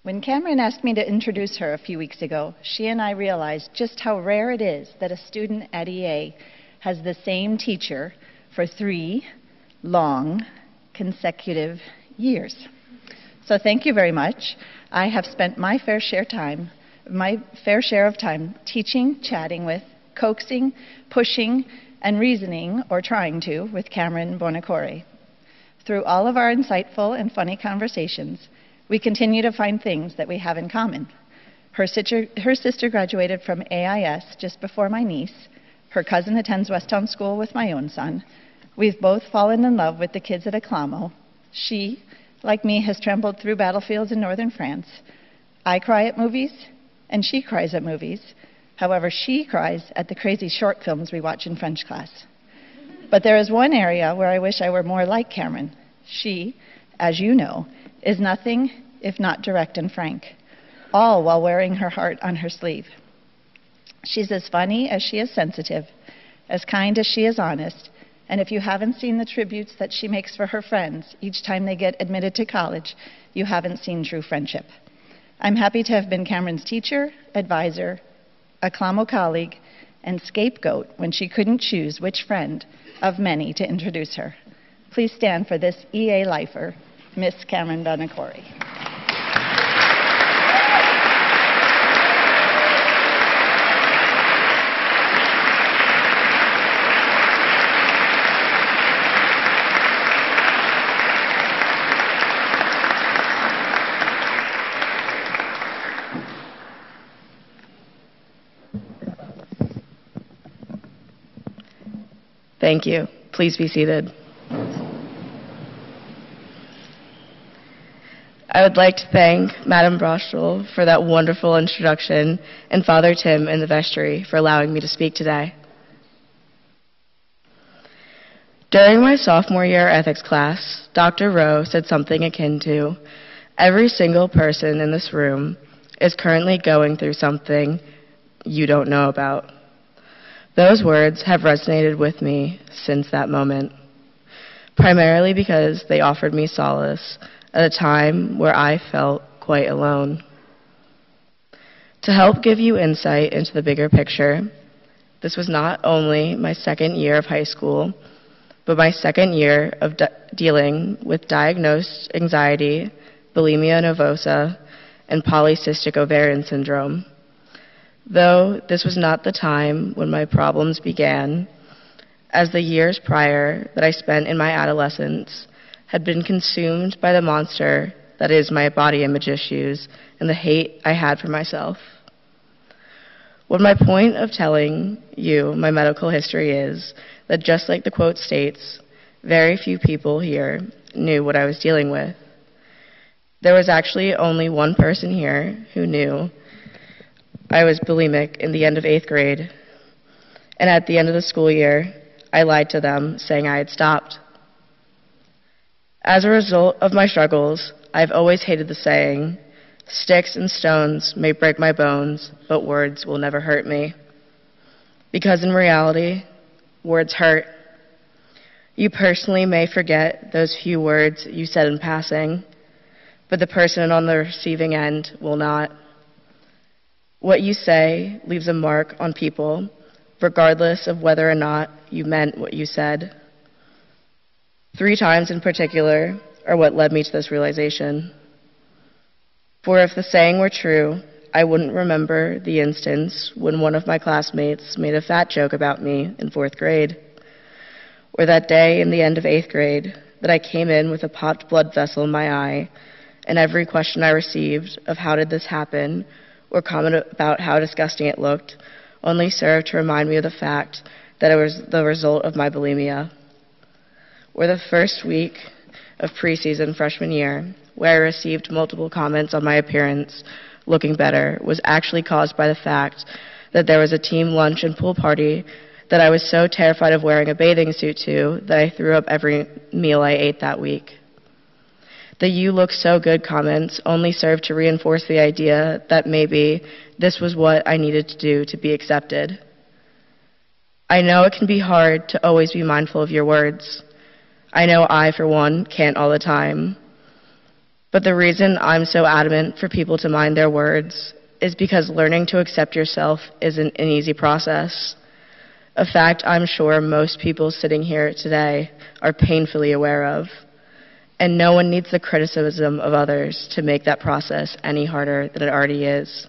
When Cameron asked me to introduce her a few weeks ago, she and I realized just how rare it is that a student at EA has the same teacher for 3 long consecutive years. So thank you very much. I have spent my fair share of time teaching, chatting with, coaxing, pushing, and reasoning, or trying to, with Cameron Buonocore. Through all of our insightful and funny conversations, we continue to find things that we have in common. Her sister graduated from AIS just before my niece. Her cousin attends Westtown School with my own son. We've both fallen in love with the kids at Aclamo. She, like me, has trampled through battlefields in northern France. I cry at movies, and she cries at movies. However, she cries at the crazy short films we watch in French class. But there is one area where I wish I were more like Cameron. She, as you know, is nothing if not direct and frank, all while wearing her heart on her sleeve. She's as funny as she is sensitive, as kind as she is honest, and if you haven't seen the tributes that she makes for her friends each time they get admitted to college, you haven't seen true friendship. I'm happy to have been Cameron's teacher, advisor, Aclamo colleague, and scapegoat when she couldn't choose which friend of many to introduce her. Please stand for this EA lifer, Miss Cameron Buonocore. Thank you. Please be seated. I would like to thank Madam Broschel for that wonderful introduction and Father Tim in the vestry for allowing me to speak today. During my sophomore year ethics class, Dr. Rowe said something akin to, every single person in this room is currently going through something you don't know about. Those words have resonated with me since that moment, primarily because they offered me solace at a time where I felt quite alone. To help give you insight into the bigger picture, this was not only my second year of high school, but my second year of dealing with diagnosed anxiety, bulimia nervosa, and polycystic ovarian syndrome. Though this was not the time when my problems began, as the years prior that I spent in my adolescence had been consumed by the monster that is my body image issues and the hate I had for myself. What my point of telling you my medical history is that just like the quote states, very few people here knew what I was dealing with. There was actually only one person here who knew I was bulimic in the end of 8th grade, and at the end of the school year, I lied to them, saying I had stopped. As a result of my struggles, I've always hated the saying, sticks and stones may break my bones, but words will never hurt me. Because in reality, words hurt. You personally may forget those few words you said in passing, but the person on the receiving end will not. What you say leaves a mark on people, regardless of whether or not you meant what you said. 3 times in particular are what led me to this realization. For if the saying were true, I wouldn't remember the instance when one of my classmates made a fat joke about me in 4th grade, or that day in the end of 8th grade that I came in with a popped blood vessel in my eye, and every question I received of how did this happen, or comment about how disgusting it looked, only served to remind me of the fact that it was the result of my bulimia. Or the first week of preseason freshman year, where I received multiple comments on my appearance looking better, was actually caused by the fact that there was a team lunch and pool party that I was so terrified of wearing a bathing suit to that I threw up every meal I ate that week. The "you look so good" comments only served to reinforce the idea that maybe this was what I needed to do to be accepted. I know it can be hard to always be mindful of your words. I know I, for one, can't all the time. But the reason I'm so adamant for people to mind their words is because learning to accept yourself isn't an easy process. A fact I'm sure most people sitting here today are painfully aware of. And no one needs the criticism of others to make that process any harder than it already is.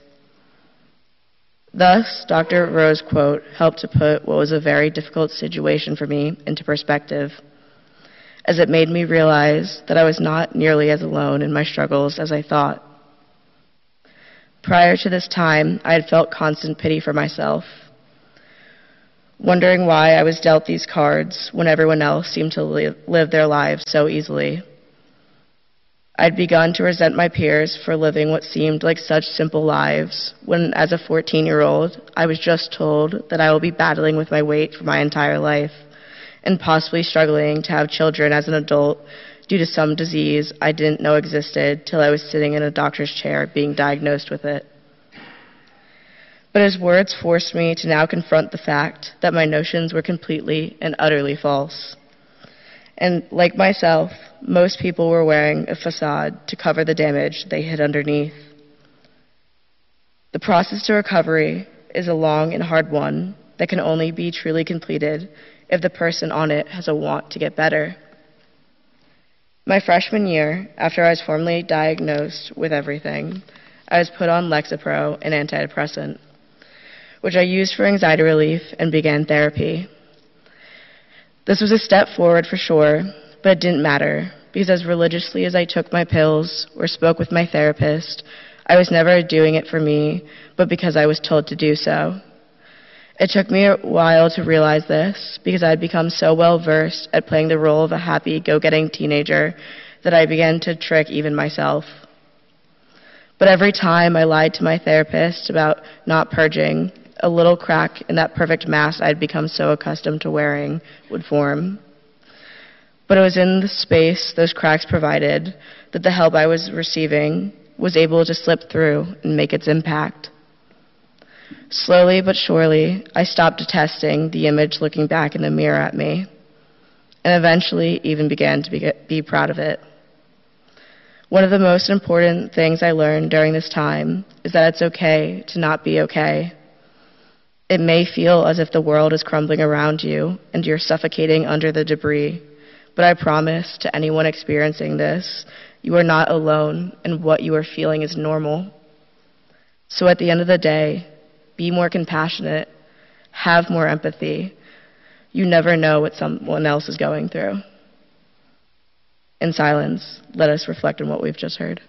Thus, Dr. Rowe's quote helped to put what was a very difficult situation for me into perspective, as it made me realize that I was not nearly as alone in my struggles as I thought. Prior to this time, I had felt constant pity for myself, wondering why I was dealt these cards when everyone else seemed to live their lives so easily. I'd begun to resent my peers for living what seemed like such simple lives, when as a 14-year-old, I was just told that I will be battling with my weight for my entire life, and possibly struggling to have children as an adult due to some disease I didn't know existed till I was sitting in a doctor's chair being diagnosed with it. But his words forced me to now confront the fact that my notions were completely and utterly false. And like myself, most people were wearing a facade to cover the damage they hid underneath. The process to recovery is a long and hard one that can only be truly completed if the person on it has a want to get better. My freshman year, after I was formally diagnosed with everything, I was put on Lexapro, an antidepressant, which I used for anxiety relief and began therapy. This was a step forward for sure, but it didn't matter, because as religiously as I took my pills or spoke with my therapist, I was never doing it for me, but because I was told to do so. It took me a while to realize this, because I had become so well-versed at playing the role of a happy, go-getting teenager that I began to trick even myself. But every time I lied to my therapist about not purging, a little crack in that perfect mask I'd become so accustomed to wearing would form. But it was in the space those cracks provided that the help I was receiving was able to slip through and make its impact. Slowly but surely, I stopped detesting the image looking back in the mirror at me, and eventually even began to be proud of it. One of the most important things I learned during this time is that it's okay to not be okay. It may feel as if the world is crumbling around you and you're suffocating under the debris, but I promise to anyone experiencing this, you are not alone, and what you are feeling is normal. So at the end of the day, be more compassionate, have more empathy. You never know what someone else is going through. In silence, let us reflect on what we've just heard.